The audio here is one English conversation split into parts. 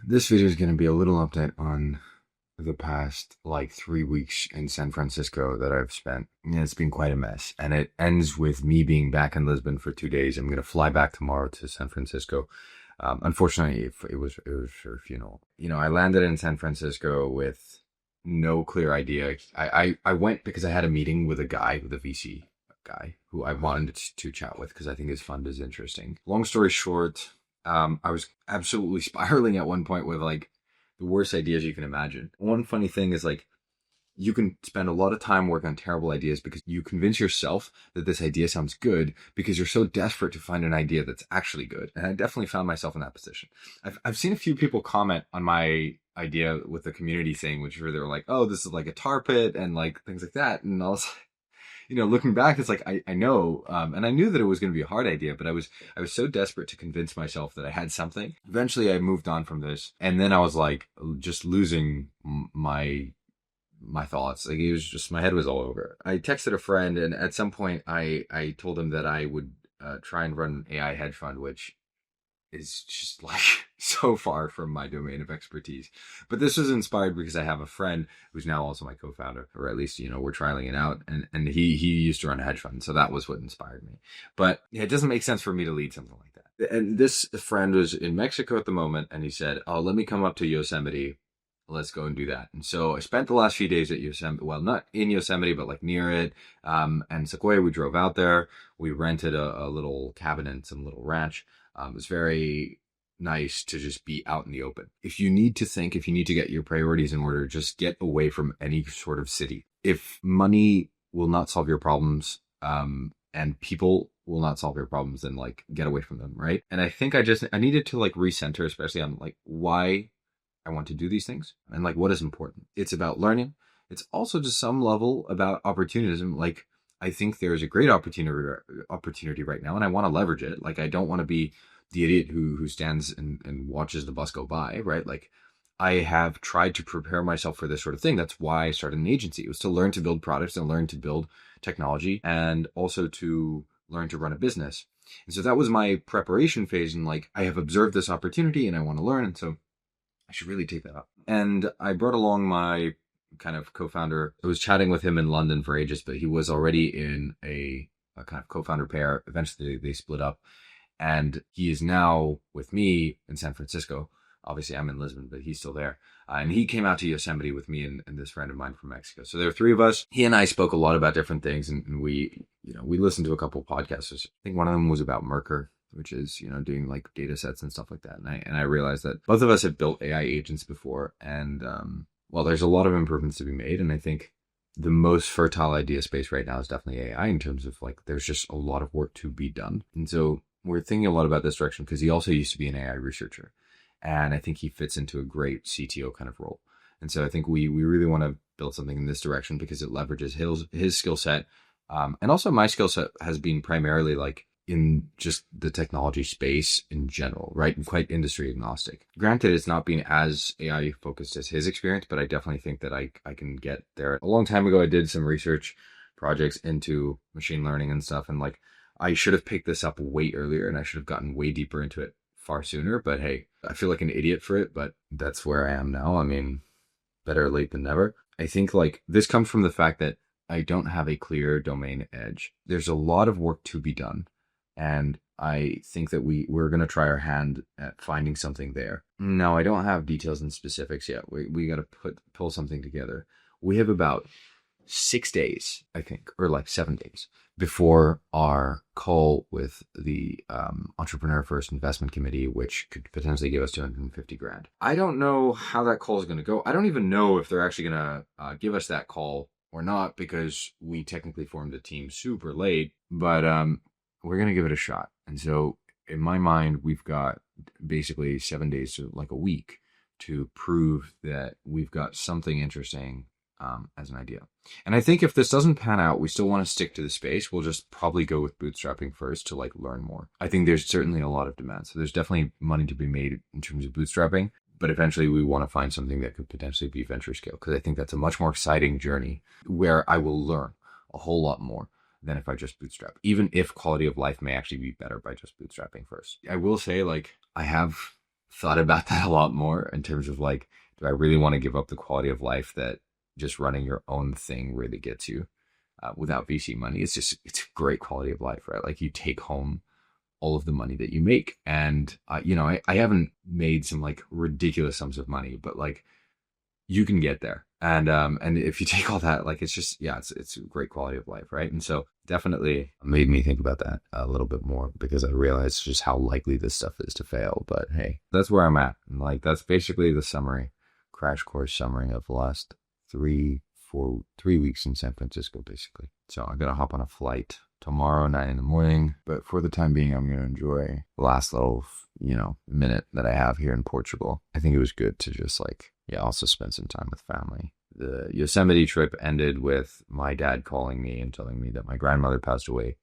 This video is going to be a little update on the past like 3 weeks in San Francisco that I've spent. Yeah, it's been quite a mess. And it ends with me being back in Lisbon for 2 days. I'm going to fly back tomorrow to San Francisco. Unfortunately, it was for a funeral. I landed in San Francisco with no clear idea. I went because I had a meeting with with a VC guy who I wanted to chat with because I think his fund is interesting. Long story short, I was absolutely spiraling at one point with like the worst ideas you can imagine. One funny thing is like you can spend a lot of time working on terrible ideas because you convince yourself that this idea sounds good because you're so desperate to find an idea that's actually good. And I definitely found myself in that position. I've seen a few people comment on my idea with the community thing, which were they were like, oh, this is like a tar pit and like things like that. And I was looking back, it's like I know, and I knew that it was going to be a hard idea, but I was so desperate to convince myself that I had something. Eventually, I moved on from this, and then I was like just losing my thoughts. Like it was just my head was all over. I texted a friend, and at some point, I told him that I would try and run an AI hedge fund, which is just like so far from my domain of expertise. But this was inspired because I have a friend who's now also my co-founder, or at least, we're trialing it out. And he used to run a hedge fund. So that was what inspired me. But yeah, it doesn't make sense for me to lead something like that. And this friend was in Mexico at the moment. And he said, oh, let me come up to Yosemite. Let's go and do that. And so I spent the last few days at Yosemite, well, not in Yosemite, but like near it. And Sequoia, we drove out there. We rented a little cabin and some little ranch. It was very nice to just be out in the open. If you need to get your priorities in order, just get away from any sort of city. If money will not solve your problems, and people will not solve your problems, then like get away from them, right? And I think I needed to like recenter, especially on like why I want to do these things and like what is important. It's about learning. It's also to some level about opportunism. Like I think there's a great opportunity right now, and I want to leverage it. Like I don't want to be the idiot who stands and watches the bus go by, right? Like I have tried to prepare myself for this sort of thing. That's why I started an agency. It was to learn to build products and learn to build technology and also to learn to run a business. And so that was my preparation phase. And like I have observed this opportunity and I want to learn. And so I should really take that up. And I brought along my kind of co-founder. I was chatting with him in London for ages, but he was already in a kind of co-founder pair. Eventually they split up and he is now with me in San Francisco. Obviously I'm in Lisbon, but he's still there. And he came out to Yosemite with me and this friend of mine from Mexico. So there were three of us. He and I spoke a lot about different things and we listened to a couple of podcasts. I think one of them was about Merkur, which is, doing like data sets and stuff like that. And I realized that both of us have built AI agents before. And, well, there's a lot of improvements to be made. And I think the most fertile idea space right now is definitely AI in terms of like, there's just a lot of work to be done. And so we're thinking a lot about this direction because he also used to be an AI researcher. And I think he fits into a great CTO kind of role. And so I think we really want to build something in this direction because it leverages his skill set. And also my skill set has been primarily like in just the technology space in general, right? And quite industry agnostic. Granted, it's not been as AI focused as his experience, but I definitely think that I can get there. A long time ago, I did some research projects into machine learning and stuff. And like, I should have picked this up way earlier and I should have gotten way deeper into it far sooner. But hey, I feel like an idiot for it, but that's where I am now. I mean, better late than never. I think like this comes from the fact that I don't have a clear domain edge. There's a lot of work to be done. And I think that we're going to try our hand at finding something there. No, I don't have details and specifics yet. We got to pull something together. We have about 6 days, I think, or like 7 days before our call with the Entrepreneur First Investment Committee, which could potentially give us 250 grand. I don't know how that call is going to go. I don't even know if they're actually going to give us that call or not because we technically formed the team super late. But we're going to give it a shot. And so in my mind, we've got basically 7 days to like a week to prove that we've got something interesting as an idea. And I think if this doesn't pan out, we still want to stick to the space. We'll just probably go with bootstrapping first to like learn more. I think there's certainly a lot of demand. So there's definitely money to be made in terms of bootstrapping. But eventually we want to find something that could potentially be venture scale because I think that's a much more exciting journey where I will learn a whole lot more than if I just bootstrap, even if quality of life may actually be better by just bootstrapping first. I will say, like, I have thought about that a lot more in terms of like, do I really want to give up the quality of life that just running your own thing really gets you without VC money? It's a great quality of life, right? Like you take home all of the money that you make. And, I haven't made some like ridiculous sums of money, but like you can get there. And if you take all that, like, it's just, yeah, it's a great quality of life. Right. And so definitely made me think about that a little bit more because I realized just how likely this stuff is to fail. But hey, that's where I'm at. And like, that's basically the summary, crash course summary of the last 3 weeks in San Francisco, basically. So I'm going to hop on a flight tomorrow, 9 in the morning. But for the time being, I'm going to enjoy the last little, minute that I have here in Portugal. I think it was good to just like, yeah, also spend some time with family. The Yosemite trip ended with my dad calling me and telling me that my grandmother passed away.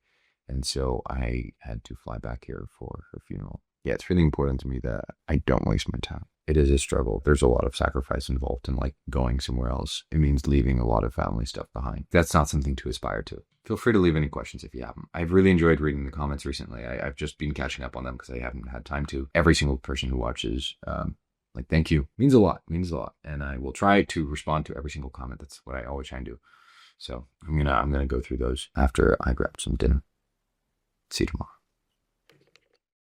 And so I had to fly back here for her funeral. Yeah, it's really important to me that I don't waste my time. It is a struggle. There's a lot of sacrifice involved in like going somewhere else. It means leaving a lot of family stuff behind. That's not something to aspire to. Feel free to leave any questions if you have them. I've really enjoyed reading the comments recently. I've just been catching up on them because I haven't had time to. Every single person who watches, thank you. Means a lot. And I will try to respond to every single comment. That's what I always try and do. So I'm gonna go through those after I grab some dinner. See you tomorrow.